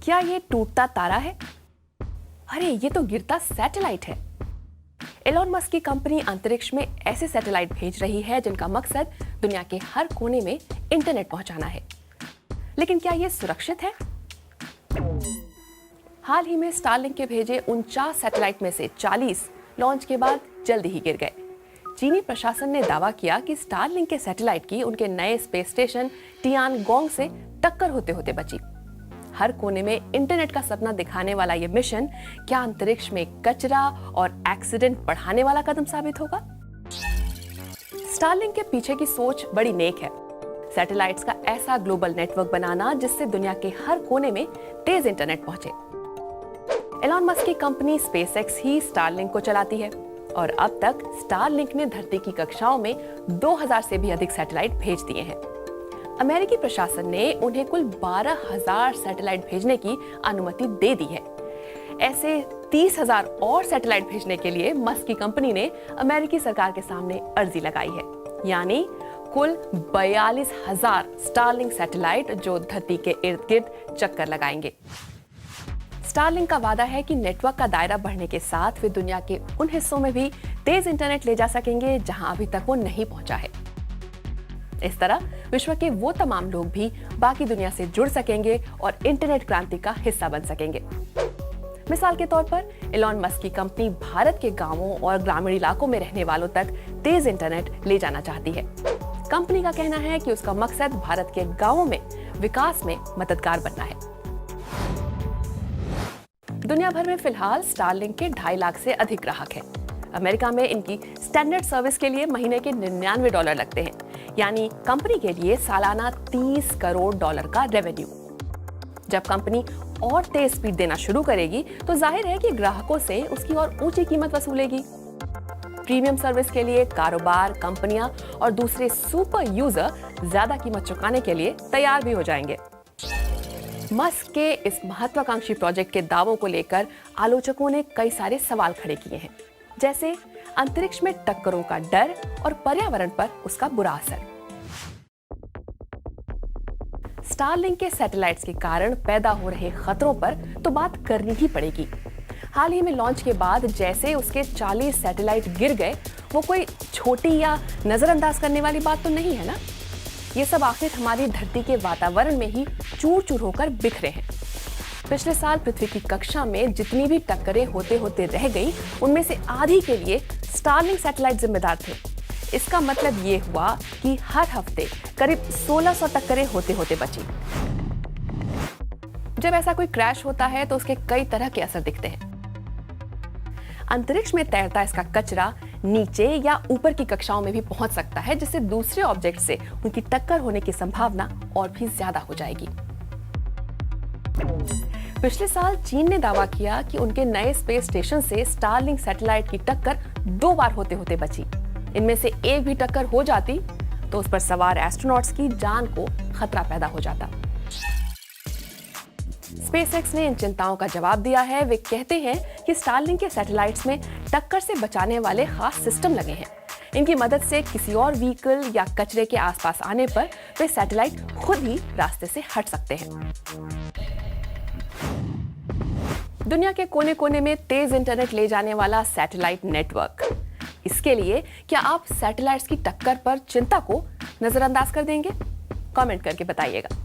क्या ये टूटता तारा है? अरे ये तो गिरता सैटेलाइट है। एलोन मस्क की कंपनी अंतरिक्ष में ऐसे सैटेलाइट भेज रही है जिनका मकसद दुनिया के हर कोने में इंटरनेट पहुंचाना है। लेकिन क्या ये सुरक्षित है? हाल ही में स्टारलिंक के भेजे 49 सैटेलाइट में से 40 लॉन्च के बाद जल्दी ही गिर गए। चीनी प्रशासन ने दावा किया कि स्टारलिंक के सैटेलाइट की उनके नए स्पेस स्टेशन टियानगोंग से टक्कर होते होते बची। हर कोने में इंटरनेट का सपना दिखाने वाला यह मिशन क्या अंतरिक्ष में कचरा और एक्सीडेंट बढ़ाने वाला कदम साबित होगा? स्टारलिंक के पीछे की सोच बड़ी नेक है। सैटेलाइट्स का ऐसा ग्लोबल नेटवर्क बनाना जिससे दुनिया के हर कोने में तेज इंटरनेट पहुंचे। एलोन मस्क की कंपनी स्पेसएक्स ही स्टारलिंक को चलाती है और अब तक स्टारलिंक ने धरती की कक्षाओं में 2000 से भी अधिक सैटेलाइट भेज दिए हैं। अमेरिकी प्रशासन ने उन्हें कुल 12,000 सैटेलाइट भेजने की अनुमति दे दी है। ऐसे 30,000 और सैटेलाइट भेजने के लिए मस्क की कंपनी ने अमेरिकी सरकार के सामने अर्जी लगाई है, यानी कुल 42,000 स्टारलिंक सैटेलाइट जो धरती के इर्द गिर्द चक्कर लगाएंगे। स्टारलिंक का वादा है कि नेटवर्क का दायरा बढ़ने के साथ वे दुनिया के उन हिस्सों में भी तेज इंटरनेट ले जा सकेंगे जहां अभी तक वो नहीं पहुंचा है। इस तरह विश्व के वो तमाम लोग भी बाकी दुनिया से जुड़ सकेंगे और इंटरनेट क्रांति का हिस्सा बन सकेंगे। मिसाल के तौर पर एलोन मस्क की कंपनी भारत के गांवों और ग्रामीण इलाकों में रहने वालों तक तेज इंटरनेट ले जाना चाहती है। कंपनी का कहना है कि उसका मकसद भारत के गांवों में विकास में मददगार बनना है। दुनिया भर में फिलहाल स्टारलिंक के 2.5 लाख से अधिक ग्राहक हैं। अमेरिका में इनकी स्टैंडर्ड सर्विस के लिए महीने के $99 लगते हैं, यानी कंपनी के लिए सालाना $30 करोड़ का रेवेन्यू। जब कंपनी और तेज स्पीड देना शुरू करेगी तो जाहिर है कि ग्राहकों से उसकी और ऊंची कीमत वसूलेगी। प्रीमियम सर्विस के लिए कारोबार, कंपनियां और दूसरे सुपर यूजर ज्यादा कीमत चुकाने के लिए तैयार भी हो जाएंगे। मस्क के इस महत्वाकांक्षी प्रोजेक्ट के दावों को लेकर आलोचकों ने कई सारे सवाल खड़े किए हैं, जैसे अंतरिक्ष में टक्करों का डर और पर्यावरण पर उसका बुरा असर। स्टारलिंक के सैटेलाइट्स के कारण पैदा हो रहे खतरों पर तो बात करनी ही पड़ेगी। हाल ही में लॉन्च के बाद जैसे उसके 40 सैटेलाइट गिर गए, वो कोई छोटी या नजरअंदाज करने वाली बात तो नहीं है ना। ये सब आखिर हमारी धरती के वातावरण में ही चूर चूर होकर बिखरे हैं। पिछले साल पृथ्वी की कक्षा में जितनी भी टक्करें होते होते रह गई, उनमें से आधी के लिए स्टारलिंक सैटेलाइट जिम्मेदार थे। इसका मतलब ये हुआ कि हर हफ्ते करीब 1600 टक्करें होते होते बची। जब ऐसा कोई क्रैश होता है तो उसके कई तरह के असर दिखते हैं। अंतरिक्ष में तैरता इसका कचरा नीचे या ऊपर की कक्षाओं में भी पहुंच सकता है, जिससे दूसरे ऑब्जेक्ट से उनकी टक्कर होने की संभावना और भी ज्यादा हो जाएगी। पिछले साल चीन ने दावा किया कि उनके नए स्पेस स्टेशन से स्टारलिंक सैटेलाइट की टक्कर 2 बार होते होते बची। इनमें से एक भी टक्कर हो जाती तो उस पर सवार एस्ट्रोनॉट्स की जान को खतरा पैदा हो जाता। स्पेसएक्स ने इन चिंताओं का जवाब दिया है। वे कहते हैं कि स्टारलिंक के सैटेलाइट्स में टक्कर से बचाने वाले खास सिस्टम लगे हैं। इनकी मदद से किसी और व्हीकल या कचरे के आसपास आने पर वे सैटेलाइट खुद ही रास्ते से हट सकते हैं। दुनिया के कोने कोने में तेज इंटरनेट ले जाने वाला सैटेलाइट नेटवर्क। इसके लिए क्या आप सैटेलाइट्स की टक्कर पर चिंता को नजरअंदाज कर देंगे? कमेंट करके बताइएगा।